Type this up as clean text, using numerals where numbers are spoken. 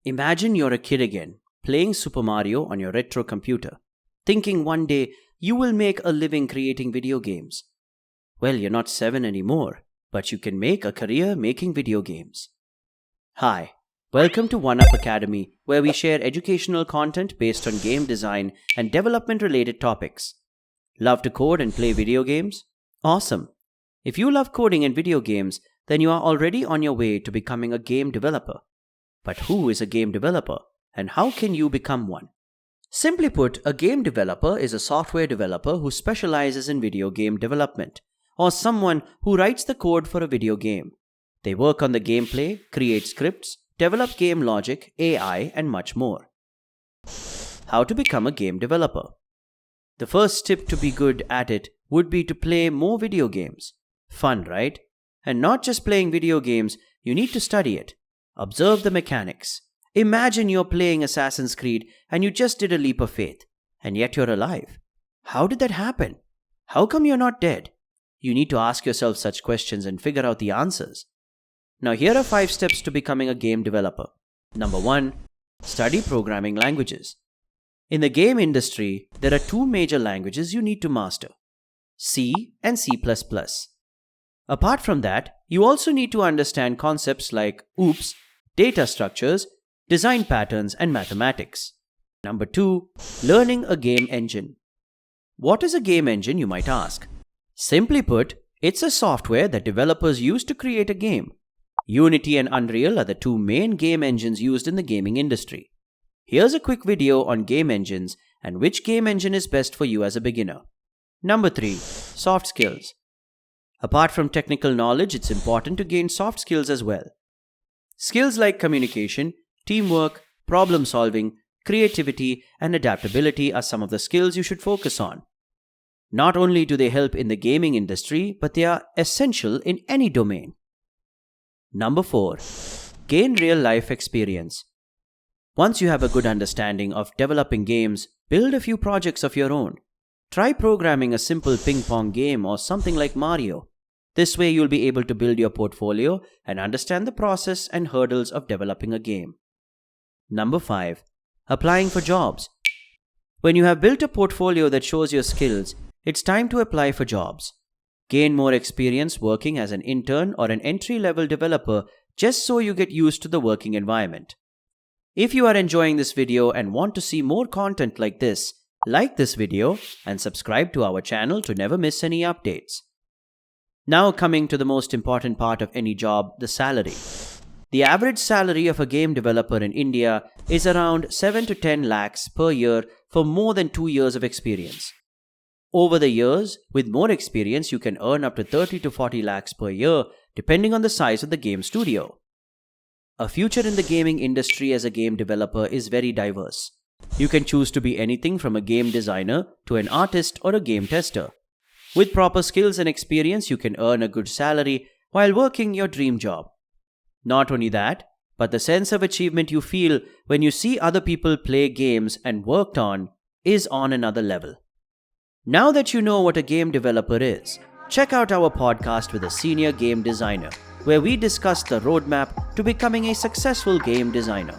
Imagine you're a kid again, playing Super Mario on your retro computer, thinking one day you will make a living creating video games. Well, you're not 7 anymore, but you can make a career making video games. Hi, welcome to One Up Academy, where we share educational content based on game design and development related topics. Love to code and play video games? Awesome! If you love coding and video games, then you are already on your way to becoming a game developer. But who is a game developer, and how can you become one? Simply put, a game developer is a software developer who specializes in video game development, or someone who writes the code for a video game. They work on the gameplay, create scripts, develop game logic, AI, and much more. How to become a game developer? The first tip to be good at it would be to play more video games. Fun, right? And not just playing video games, you need to study it. Observe the mechanics. Imagine you're playing Assassin's Creed and you just did a leap of faith, and yet you're alive. How did that happen? How come you're not dead? You need to ask yourself such questions and figure out the answers. Now here are 5 steps to becoming a game developer. Number 1. Study programming languages. In the game industry, there are 2 major languages you need to master: C and C++. Apart from that, you also need to understand concepts like OOPS, data structures, design patterns, and mathematics. Number 2. Learning a game engine. What is a game engine, you might ask? Simply put, it's a software that developers use to create a game. Unity and Unreal are the 2 main game engines used in the gaming industry. Here's a quick video on game engines and which game engine is best for you as a beginner. Number 3. Soft skills. Apart from technical knowledge, it's important to gain soft skills as well. Skills like communication, teamwork, problem solving, creativity, and adaptability are some of the skills you should focus on. Not only do they help in the gaming industry, but they are essential in any domain. Number 4. Gain real-life experience. Once you have a good understanding of developing games, build a few projects of your own. Try programming a simple ping-pong game or something like Mario. This way you'll be able to build your portfolio and understand the process and hurdles of developing a game. Number 5. Applying for jobs. When you have built a portfolio that shows your skills, it's time to apply for jobs. Gain more experience working as an intern or an entry-level developer just so you get used to the working environment. If you are enjoying this video and want to see more content like this, like this video and subscribe to our channel to never miss any updates. Now coming to the most important part of any job, the salary. The average salary of a game developer in India is around 7 to 10 lakhs per year for more than 2 years of experience. Over the years, with more experience, you can earn up to 30 to 40 lakhs per year depending on the size of the game studio. A future in the gaming industry as a game developer is very diverse. You can choose to be anything from a game designer to an artist or a game tester. With proper skills and experience, you can earn a good salary while working your dream job. Not only that, but the sense of achievement you feel when you see other people play games and worked on is on another level. Now that you know what a game developer is, check out our podcast with a senior game designer, where we discuss the roadmap to becoming a successful game designer.